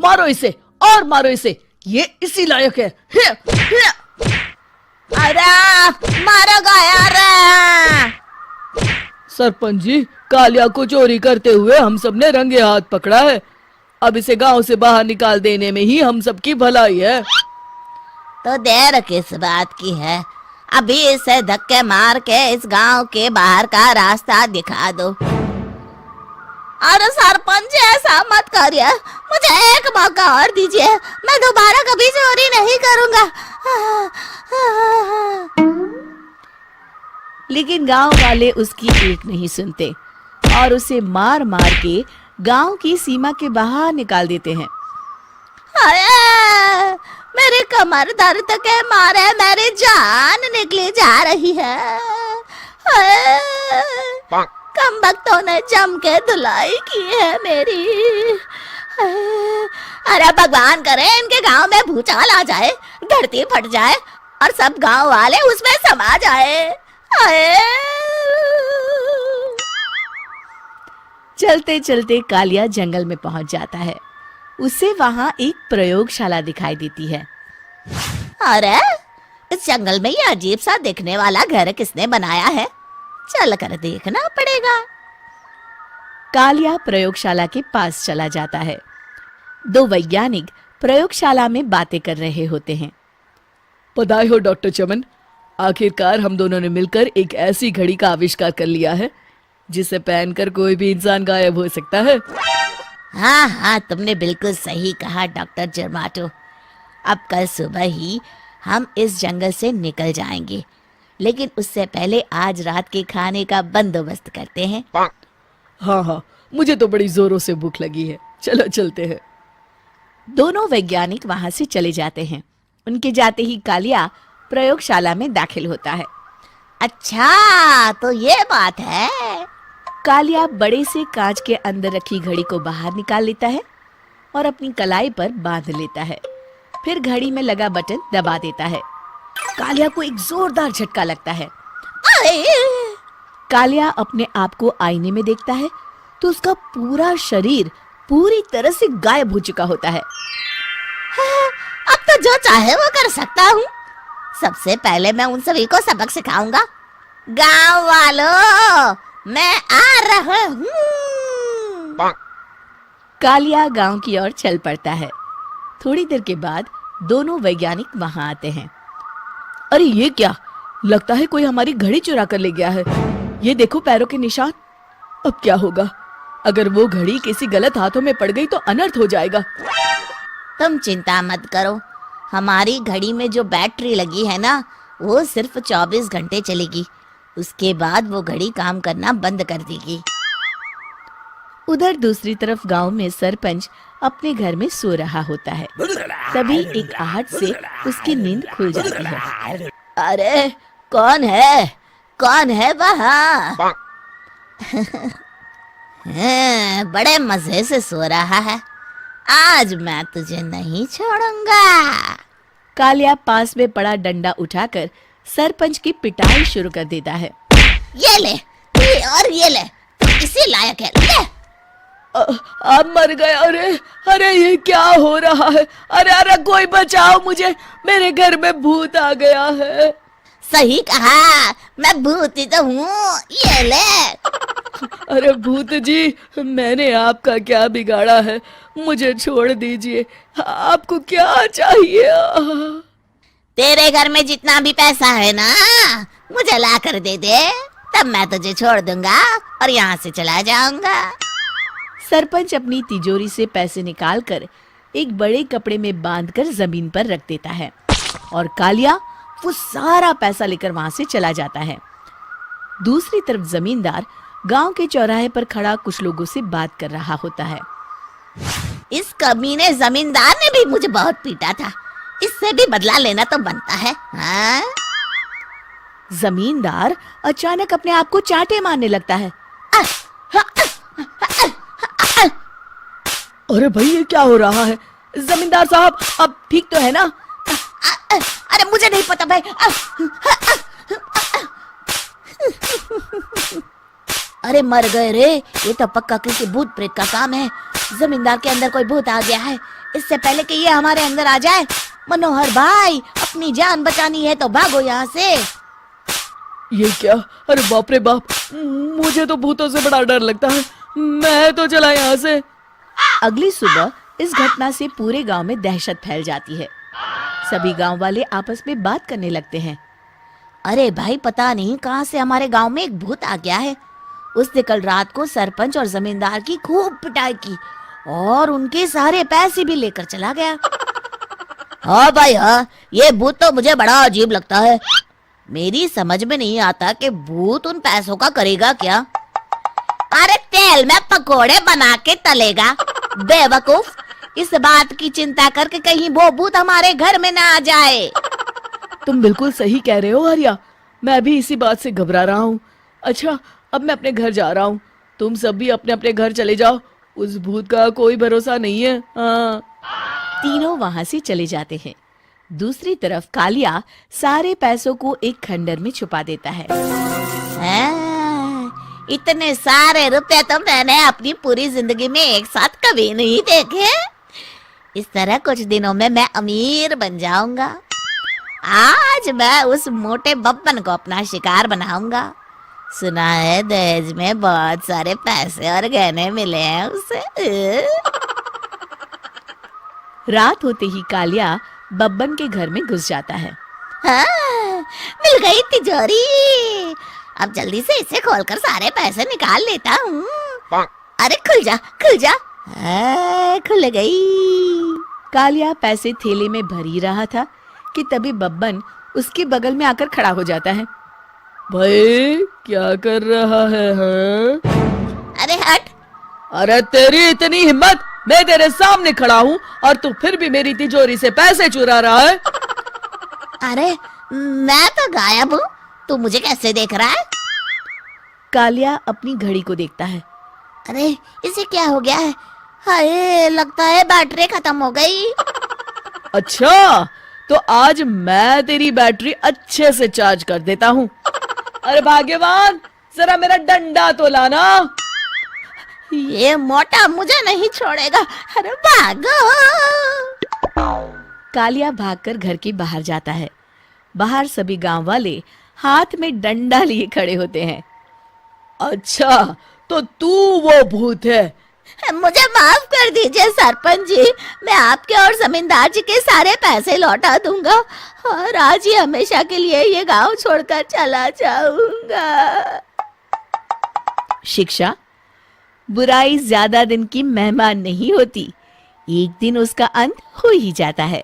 मारो इसे और मारो इसे, ये इसी लायक है। अरे मारो यार। सरपंच जी, कालिया को चोरी करते हुए हम सब ने रंगे हाथ पकड़ा है। अब इसे गांव से बाहर निकाल देने में ही हम सबकी भलाई है। तो देर किस बात की है, अभी इसे धक्के मार के इस गांव के बाहर का रास्ता दिखा दो। अरे सरपंच ऐसा मत करिए, मुझे एक मौका और दीजिए, मैं दोबारा कभी चोरी नहीं करूंगा। लेकिन गांव वाले उसकी एक नहीं सुनते और उसे मार मार के गांव की सीमा के बाहर निकाल देते हैं। अरे मेरी कमर दर्द के मारे मेरी जान निकली जा रही है। कमबख्तों ने जम के धुलाई की है मेरी। अरे भगवान करे इनके गांव में भूचाल आ जाए, धरती फट जाए और सब गांव वाले उसमें समा जाए। चलते चलते कालिया जंगल में पहुंच जाता है। उसे वहां एक प्रयोगशाला दिखाई देती है। अरे इस जंगल में ये अजीब सा दिखने वाला घर किसने बनाया है, चल कर देखना पड़ेगा। कालिया प्रयोगशाला के पास चला जाता है। दो वैज्ञानिक प्रयोगशाला में बातें कर रहे होते हैं। बधाई हो डॉक्टर चमन, आखिरकार हम दोनों ने मिलकर एक ऐसी घड़ी का आविष्कार कर लिया है जिसे पहनकर कोई भी इंसान गायब हो सकता है। हाँ हाँ, तुमने बिल्कुल सही कहा डॉक्टर जर्माटो। अब कल सुबह ही हम इस जंगल से निकल जाएंगे, लेकिन उससे पहले आज रात के खाने का बंदोबस्त करते हैं। हाँ हाँ, मुझे तो बड़ी जोरों से भूख लगी है, चलो चलते हैं। दोनों वैज्ञानिक वहां से चले जाते हैं। उनके जाते ही कालिया प्रयोगशाला में दाखिल होता है। अच्छा तो ये बात है। कालिया बड़े से कांच के अंदर रखी घड़ी को बाहर निकाल लेता है और अपनी कलाई पर बांध लेता है। फिर घड़ी में लगा बटन दबा देता है। कालिया को एक जोरदार झटका लगता है। कालिया अपने आप को आईने में देखता है तो उसका पूरा शरीर पूरी तरह से गायब हो चुका होता है। हाँ, अब तो जो चाहे वो कर सकता हूँ। सबसे पहले मैं उन सभी को सबक सिखाऊंगा। गांव वालों, मैं आ रहा हूँ। कालिया गांव की ओर चल पड़ता है। थोड़ी देर के बाद दोनों वैज्ञानिक वहां आते हैं। अरे ये क्या, लगता है कोई हमारी घड़ी चुरा कर ले गया है। ये देखो पैरों के निशान। अब क्या होगा, अगर वो घड़ी किसी गलत हाथों में पड़ गई तो अनर्थ हो जाएगा। तुम चिंता मत करो, हमारी घड़ी में जो बैटरी लगी है ना, वो सिर्फ 24 घंटे चलेगी। उसके बाद वो घड़ी काम करना बंद कर देगी। उधर दूसरी तरफ गांव में सरपंच अपने घर में सो रहा होता है। तभी एक आहट से उसकी नींद खुल जाती है। अरे कौन है, कौन है वहाँ? बड़े मजे से सो रहा है, आज मैं तुझे नहीं छोड़ूंगा। कालिया पास में पड़ा डंडा उठाकर सरपंच की पिटाई शुरू कर देता है। ये ले, ये ले, तू इसी लायक है, ले। आप मर गए। अरे अरे ये क्या हो रहा है? अरे अरे कोई बचाओ मुझे, मेरे घर में भूत आ गया है। सही कहा, मैं भूत ही तो हूँ, ये ले। अरे भूत जी, मैंने आपका क्या बिगाड़ा है, मुझे छोड़ दीजिए। आपको क्या चाहिए? तेरे घर में जितना भी पैसा है ना, मुझे ला कर दे दे, तब मैं तुझे छोड़ दूंगा और यहाँ से चला जाऊंगा। सरपंच अपनी तिजोरी से पैसे निकालकर एक बड़े कपड़े में बांधकर जमीन पर रख देता है और कालिया वो सारा पैसा लेकर वहां से चला जाता है। दूसरी तरफ जमींदार गांव के चौराहे पर खड़ा कुछ लोगों से बात कर रहा होता है। इस कमीने जमींदार ने भी मुझे बहुत पीटा था, इससे भी बदला लेना तो बनता है। हाँ? जमींदार अचानक अपने आप को चांटे मारने लगता है। अरे भाई ये क्या हो रहा है? जमींदार साहब अब ठीक तो है ना? अरे मुझे नहीं पता भाई। अरे मर गए रे, ये तो पक्का किसी भूत प्रेत का काम है। जमींदार के अंदर कोई भूत आ गया है, इससे पहले कि ये हमारे अंदर आ जाए। मनोहर भाई, अपनी जान बचानी है तो भागो यहाँ से। ये क्या? अरे बाप रे बाप, मुझे तो भूतों से बड़ा डर लगता है। मैं तो चला यहाँ से। अगली सुबह इस घटना से पूरे गांव में दहशत फैल जाती है। सभी गांव वाले आपस में बात करने लगते हैं। अरे भाई, पता नहीं कहाँ से हमारे गांव में एक भूत आ गया है। उसने कल रात को सरपंच और जमींदार की खूब पिटाई की और उनके सारे पैसे भी लेकर चला गया। हाँ भाई हाँ, ये भूत तो मुझे बड़ा अजीब लगता है। मेरी समझ में नहीं आता कि भूत उन पैसों का करेगा क्या। अरे तेल में पकोड़े बना के तलेगा बेवकूफ। इस बात की चिंता करके कहीं वो भूत हमारे घर में ना आ जाए। तुम बिल्कुल सही कह रहे हो आर्या, मैं भी इसी बात से घबरा रहा हूँ। अच्छा, अब मैं अपने घर जा रहा हूँ। तुम सब भी अपने अपने घर चले जाओ। उस भूत का कोई भरोसा नहीं है। हाँ। तीनों वहां से चले जाते हैं। दूसरी तरफ कालिया सारे पैसों को एक खंडर में छुपा देता है। इतने सारे रुपए तो मैंने अपनी पूरी जिंदगी में एक साथ कभी नहीं देखे। इस तरह कुछ दिनों में मैं अमीर बन जाऊंगा। आज मैं उस मोटे बब्बन को अपना शिकार बनाऊंगा। सुना है दहेज में बहुत सारे पैसे और गहने मिले हैं उसे। रात होते ही कालिया बब्बन के घर में घुस जाता है। हाँ, मिल गई तिजोरी। अब जल्दी से इसे खोलकर सारे पैसे निकाल लेता हूँ। अरे खुल जा खुल जा। खुल गई। कालिया पैसे थैले में भर ही रहा था कि तभी बब्बन उसके बगल में आकर खड़ा हो जाता है। भाई क्या कर रहा है? हाँ? अरे हट। अरे तेरी इतनी हिम्मत, मैं तेरे सामने खड़ा हूँ और तू फिर भी मेरी तिजोरी से पैसे चुरा रहा है। अरे मैं तो गायब हूँ, तू मुझे कैसे देख रहा है? कालिया अपनी घड़ी को देखता है। अरे इसे क्या हो गया है? हाय, लगता है बैटरी खत्म हो गई। अच्छा, तो आज मैं तेरी बैटरी अच्छे से चार्ज कर देता हूँ। अरे भाग्यवान, जरा मेरा डंडा तो लाना। ये मोटा मुझे नहीं छोड़ेगा। अरे भागो। कालिया भागकर घर के बाहर जाता है। बाहर सभी गांव वाले हाथ में डंडा लिए खड़े होते हैं। अच्छा, तो तू वो भूत है? मुझे माफ कर दीजिए सरपंच जी, मैं आपके और जमींदार जी के सारे पैसे लौटा दूंगा और आज ही हमेशा के लिए ये गांव छोड़कर चला जाऊंगा। शिक्षा: बुराई ज्यादा दिन की मेहमान नहीं होती, एक दिन उसका अंत हो ही जाता है।